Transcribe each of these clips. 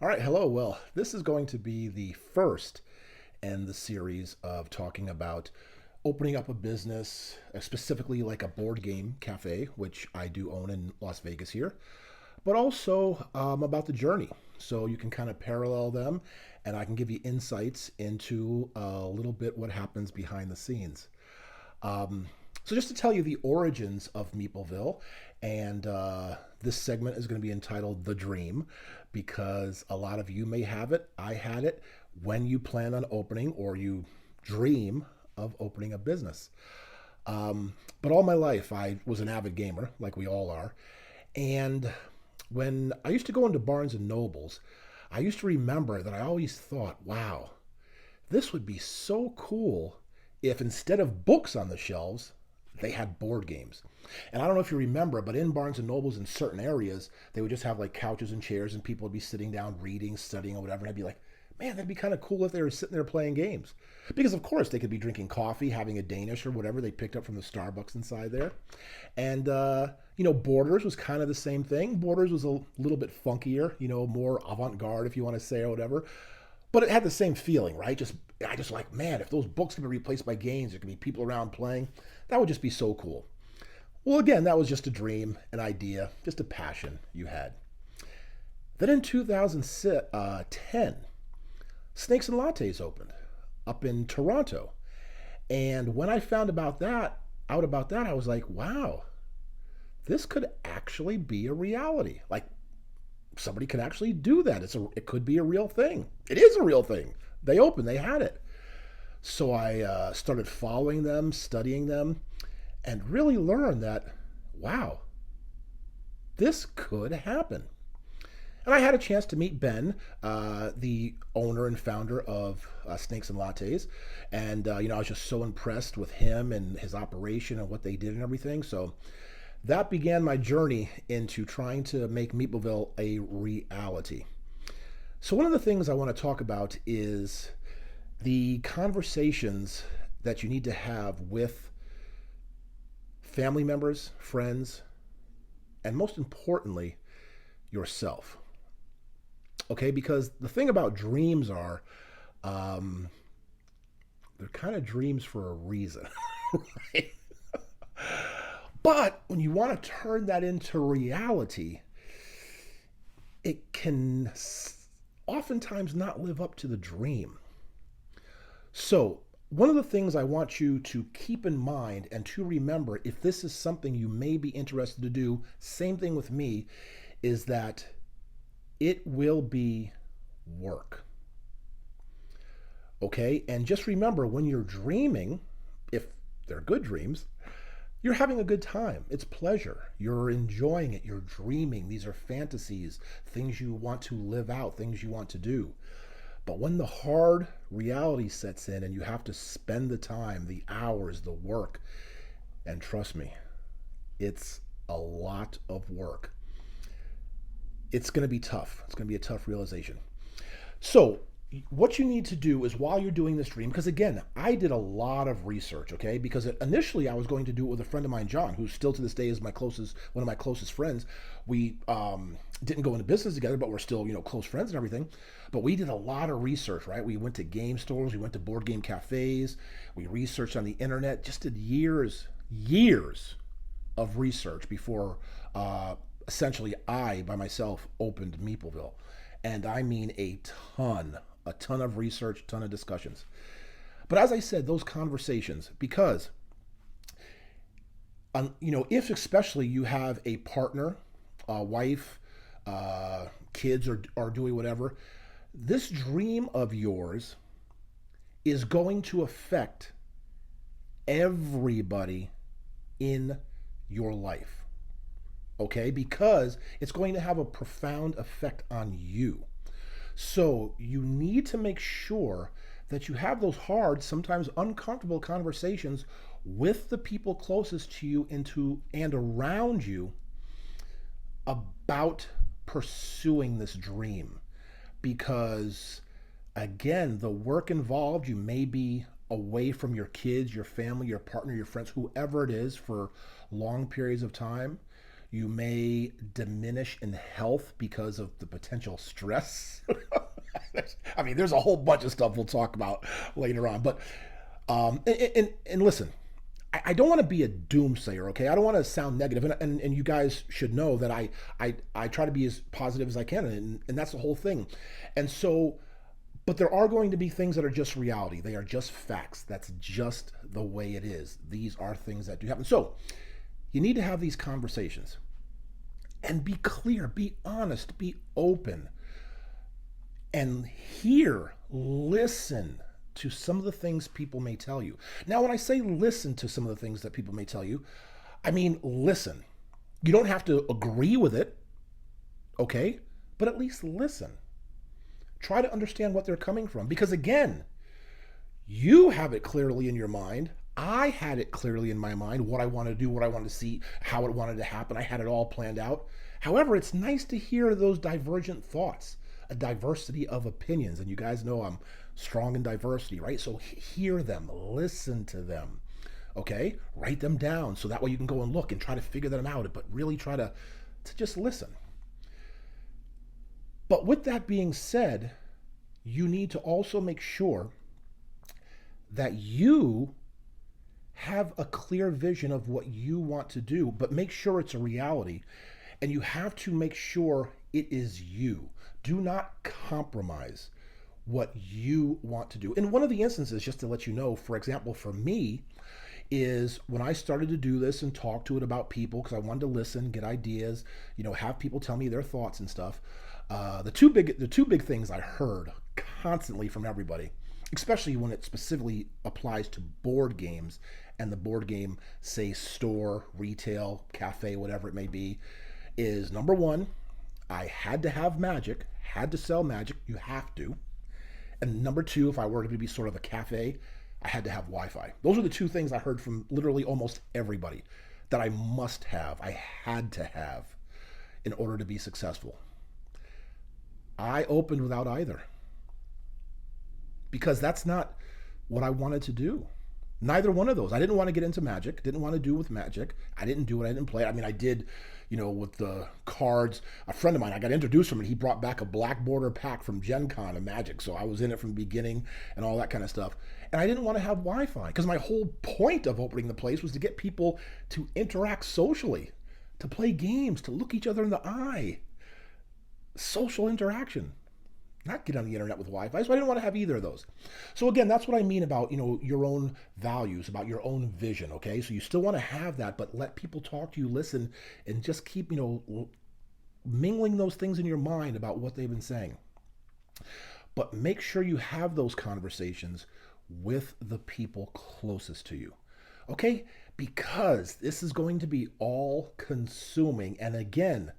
All right, hello. Well, this is going to be the first in the series of talking about opening up a business, specifically like a board game cafe, which I do own in Las Vegas here, but also about the journey. So you can kind of parallel them, and I can give you insights into a little bit what happens behind the scenes. Um, so just to tell you the origins of Meepleville, and this segment is going to be entitled "The Dream," because a lot of you may have it. I had it when you plan on opening or you dream of opening a business. But all my life, I was an avid gamer, like we all are, and when I used to go into Barnes and Nobles, I used to remember that I always thought, wow, this would be so cool if instead of books on the shelves, they had board games. And I don't know if you remember, but in Barnes and Nobles in certain areas, they would just have like couches and chairs and people would be sitting down reading, studying, or whatever. And I'd be like, man, that'd be kind of cool if they were sitting there playing games. Because of course they could be drinking coffee, having a Danish or whatever they picked up from the Starbucks inside there. And Borders was kind of the same thing. Borders was a little bit funkier, more avant-garde if you want to say or whatever. But it had the same feeling, right? I just like, man, if those books could be replaced by games, there could be people around playing. That would just be so cool. Well, again, that was just a dream, an idea, just a passion you had. Then in 2010, Snakes and Lattes opened up in Toronto. And when I found out about that, I was like, wow, this could actually be a reality. Like somebody could actually do that. It could be a real thing. It is a real thing. They opened, they had it. So I started following them, studying them, and really learned that, wow, this could happen. And I had a chance to meet Ben, the owner and founder of Snakes and Lattes, and I was just so impressed with him and his operation and what they did and everything. So that began my journey into trying to make Meepleville a reality. So one of the things I want to talk about is the conversations that you need to have with family members, friends, and most importantly, yourself. Okay, because the thing about dreams are, they're kind of dreams for a reason, right? But when you want to turn that into reality, it can oftentimes not live up to the dream. So, one of the things I want you to keep in mind and to remember, if this is something you may be interested to do, same thing with me, is that it will be work. Okay? And just remember when you're dreaming, if they're good dreams, you're having a good time. It's pleasure. You're enjoying it. You're dreaming. These are fantasies, things you want to live out, things you want to do. But when the hard reality sets in and you have to spend the time, the hours, the work, and trust me, it's a lot of work. It's going to be tough. It's going to be a tough realization. So, what you need to do is while you're doing this dream, because again, I did a lot of research, okay? Because initially I was going to do it with a friend of mine, John, who still to this day is one of my closest friends. We didn't go into business together, but we're still, close friends and everything. But we did a lot of research, right? We went to game stores, we went to board game cafes, we researched on the internet, just did years of research before essentially I, by myself, opened Meepleville. And I mean a ton of research, ton of discussions. But as I said, those conversations, because, if especially you have a partner, a wife, kids, or doing whatever, this dream of yours is going to affect everybody in your life. Okay? Because it's going to have a profound effect on you. So you need to make sure that you have those hard, sometimes uncomfortable conversations with the people closest to you and around you about pursuing this dream. Because again, the work involved, you may be away from your kids, your family, your partner, your friends, whoever it is for long periods of time. You may diminish in health because of the potential stress. I mean, there's a whole bunch of stuff we'll talk about later on. But and listen, I don't want to be a doomsayer, okay? I don't want to sound negative, and you guys should know that I try to be as positive as I can, and that's the whole thing. And so, but there are going to be things that are just reality. They are just facts. That's just the way it is. These are things that do happen. So, you need to have these conversations and be clear, be honest, be open, and listen to some of the things people may tell you. Now, when I say listen to some of the things that people may tell you, I mean listen. You don't have to agree with it, okay? But at least listen. Try to understand what they're coming from. Because again, you have it clearly in your mind. I had it clearly in my mind, what I wanted to do, what I wanted to see, how it wanted to happen. I had it all planned out. However, it's nice to hear those divergent thoughts, a diversity of opinions. And you guys know I'm strong in diversity, right? So hear them, listen to them, okay? Write them down so that way you can go and look and try to figure them out, but really try to just listen. But with that being said, you need to also make sure that you have a clear vision of what you want to do, but make sure it's a reality. And you have to make sure it is you. Do not compromise what you want to do. And one of the instances, just to let you know, for example, for me, is when I started to do this and talk to it about people, because I wanted to listen, get ideas, have people tell me their thoughts and stuff. The two big things I heard constantly from everybody, especially when it specifically applies to board games and the board game, say, store, retail, cafe, whatever it may be, is number one, I had to have magic, had to sell magic, you have to. And number two, if I were to be sort of a cafe, I had to have Wi-Fi. Those are the two things I heard from literally almost everybody that I must have, I had to have in order to be successful. I opened without either because that's not what I wanted to do. Neither one of those. I didn't want to get into magic, didn't want to do with magic. I didn't do it, I didn't play it. I mean, I did, with the cards. A friend of mine, I got introduced to him and he brought back a black border pack from Gen Con of magic. So I was in it from the beginning and all that kind of stuff. And I didn't want to have Wi-Fi because my whole point of opening the place was to get people to interact socially, to play games, to look each other in the eye. Social interaction. Not get on the internet with Wi-Fi. So I didn't want to have either of those. So again, that's what I mean about, your own values, about your own vision, okay? So you still want to have that, but let people talk to you, listen, and just keep, mingling those things in your mind about what they've been saying. But make sure you have those conversations with the people closest to you, okay? Because this is going to be all consuming. And again,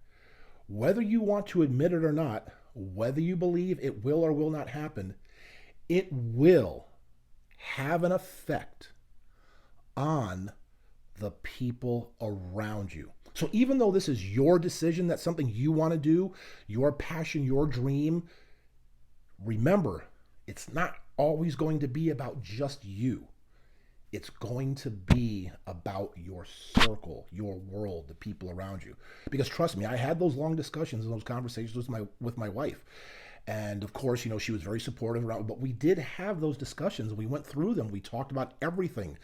whether you want to admit it or not, whether you believe it will or will not happen, it will have an effect on the people around you. So even though this is your decision, that's something you want to do, your passion, your dream, remember, it's not always going to be about just you. It's going to be about your circle, your world, the people around you. Because trust me, I had those long discussions and those conversations with my wife. And of course, she was very supportive around, but we did have those discussions. We went through them. We talked about everything,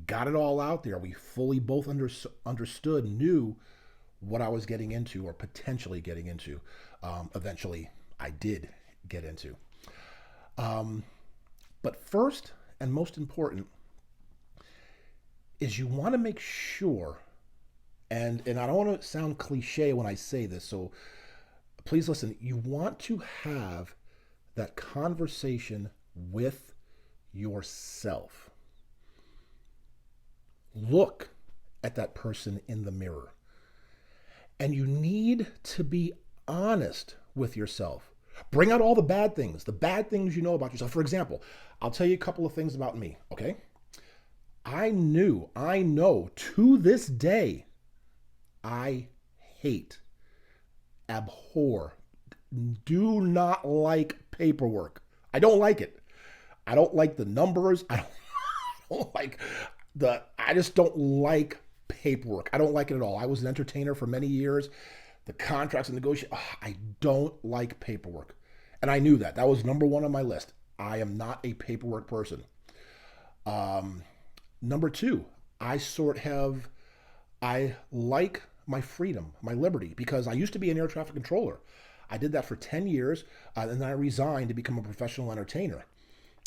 got it all out there. We fully both understood, knew what I was getting into or potentially getting into. Eventually, I did get into. But first and most important, is you want to make sure, and I don't want to sound cliche when I say this, so please listen, you want to have that conversation with yourself. Look at that person in the mirror. And you need to be honest with yourself. Bring out all the bad things you know about yourself. For example, I'll tell you a couple of things about me, okay? I know to this day, I hate, abhor, do not like paperwork. I don't like it. I don't like the numbers. I just don't like paperwork. I don't like it at all. I was an entertainer for many years. The contracts and negotiations, I don't like paperwork. And I knew that. That was number one on my list. I am not a paperwork person. Number two, I like my freedom, my liberty, because I used to be an air traffic controller. I did that for 10 years, and then I resigned to become a professional entertainer.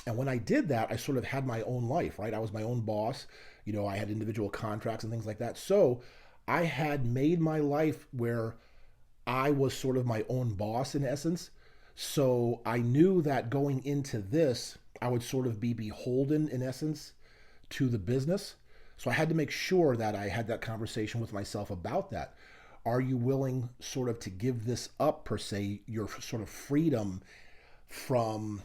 And when I did that, I sort of had my own life, right? I was my own boss. I had individual contracts and things like that. So I had made my life where I was sort of my own boss in essence. So I knew that going into this, I would sort of be beholden in essence to the business. So I had to make sure that I had that conversation with myself about that. Are you willing sort of to give this up, per se, your sort of freedom from,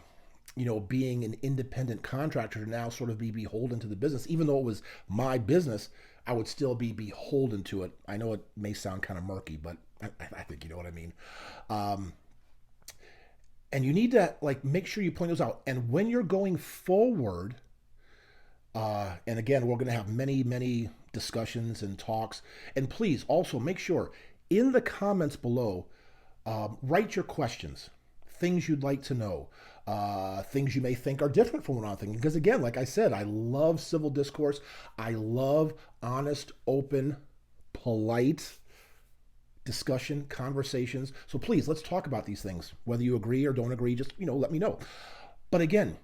being an independent contractor to now sort of be beholden to the business? Even though it was my business, I would still be beholden to it. I know it may sound kind of murky, but I think you know what I mean. And you need to make sure you point those out. And when you're going forward, and again, we're going to have many, many discussions and talks. And please also make sure in the comments below, write your questions, things you'd like to know, things you may think are different from what I'm thinking. Because again, like I said, I love civil discourse. I love honest, open, polite discussion, conversations. So please, let's talk about these things. Whether you agree or don't agree, just, let me know. But again,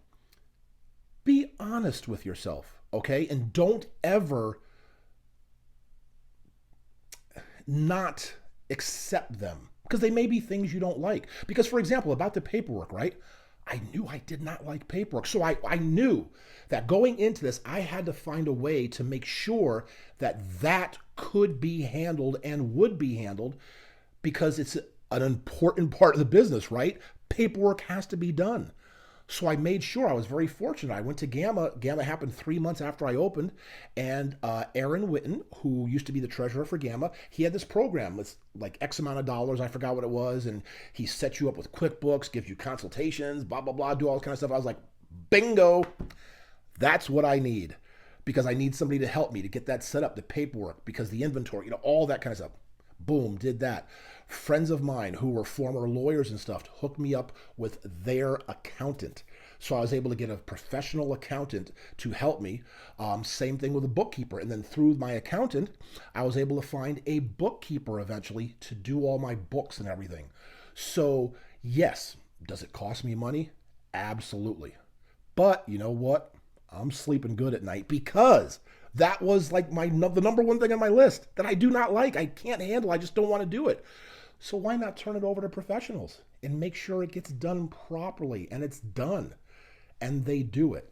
be honest with yourself, okay? And don't ever not accept them, because they may be things you don't like. Because, for example, about the paperwork, right? I knew I did not like paperwork. So I knew that going into this, I had to find a way to make sure that that could be handled and would be handled, because it's an important part of the business, right? Paperwork has to be done. So I made sure. I was very fortunate. I went to Gamma. Gamma happened 3 months after I opened. And Aaron Witten, who used to be the treasurer for Gamma, he had this program with like X amount of dollars. I forgot what it was. And he set you up with QuickBooks, gives you consultations, blah, blah, blah, do all this kind of stuff. I was like, bingo, that's what I need. Because I need somebody to help me to get that set up, the paperwork, because the inventory, all that kind of stuff. Boom, did that. Friends of mine who were former lawyers and stuff hooked me up with their accountant. So I was able to get a professional accountant to help me. Same thing with a bookkeeper. And then through my accountant, I was able to find a bookkeeper eventually to do all my books and everything. So yes, does it cost me money? Absolutely. But you know what? I'm sleeping good at night, because that was like the number one thing on my list that I do not like. I can't handle. I just don't want to do it. So why not turn it over to professionals and make sure it gets done properly, and it's done, and they do it.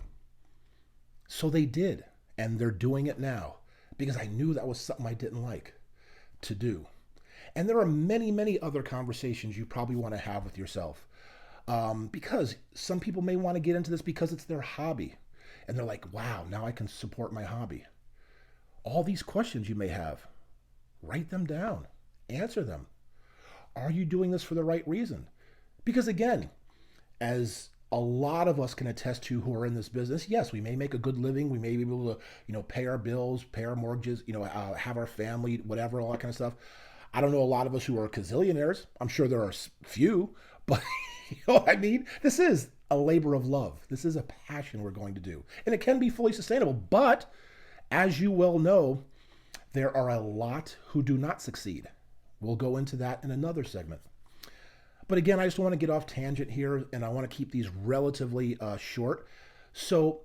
So they did, and they're doing it now, because I knew that was something I didn't like to do. And there are many, many other conversations you probably want to have with yourself, because some people may want to get into this because it's their hobby. And they're like, wow, now I can support my hobby. All these questions you may have, write them down, answer them. Are you doing this for the right reason? Because again, as a lot of us can attest to who are in this business, yes, we may make a good living. We may be able to, pay our bills, pay our mortgages, have our family, whatever, all that kind of stuff. I don't know a lot of us who are gazillionaires. I'm sure there are few, but you know what I mean? This is a labor of love. This is a passion we're going to do. And it can be fully sustainable. But as you well know, there are a lot who do not succeed. We'll go into that in another segment. But again, I just want to get off tangent here, and I want to keep these relatively short. So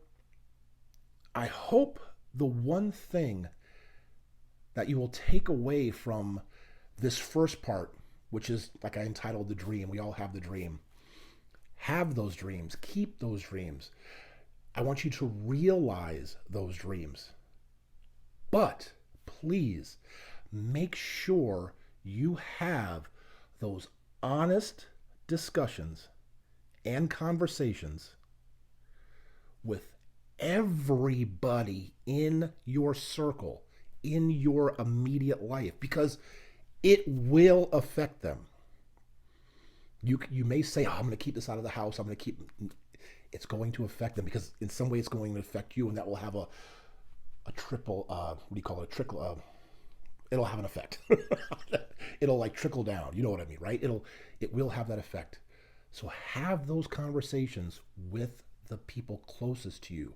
I hope the one thing that you will take away from this first part, which is like I entitled The Dream. We all have the dream. Have those dreams. Keep those dreams. I want you to realize those dreams. But please make sure you have those honest discussions and conversations with everybody in your circle, in your immediate life, because it will affect them. You may say, oh, I'm going to keep this out of the house. It's going to affect them, because in some way it's going to affect you, and that will have a triple, what do you call it? A trickle, it'll have an effect. It'll like trickle down. You know what I mean, right? It will have that effect. So have those conversations with the people closest to you.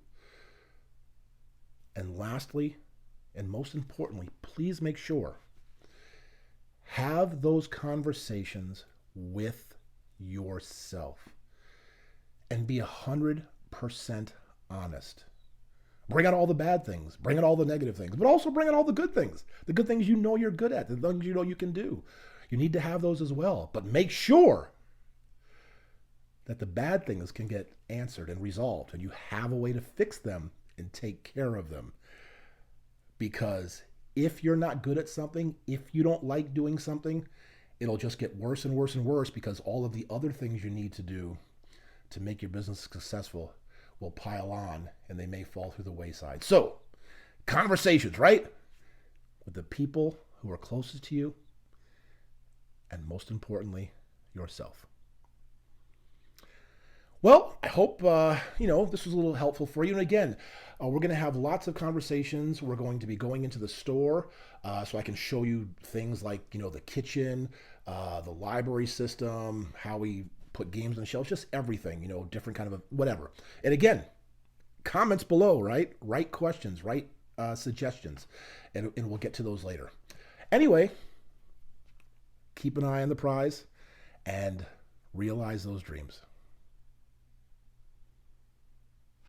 And lastly, and most importantly, please make sure have those conversations with yourself and be 100% honest. Bring out all the bad things, bring out all the negative things, but also bring out all the good things you know you're good at, the things you know you can do. You need to have those as well, but make sure that the bad things can get answered and resolved, and you have a way to fix them and take care of them. Because if you're not good at something, if you don't like doing something, it'll just get worse and worse and worse because all of the other things you need to do to make your business successful will pile on and they may fall through the wayside. So, conversations, right? With the people who are closest to you, and most importantly, yourself. Well, I hope this was a little helpful for you. And again, we're going to have lots of conversations. We're going to be going into the store so I can show you things like the kitchen, the library system, how we put games on the shelves, just everything. Different kind of whatever. And again, comments below, right? Write questions, write suggestions, and we'll get to those later. Anyway, keep an eye on the prize and realize those dreams.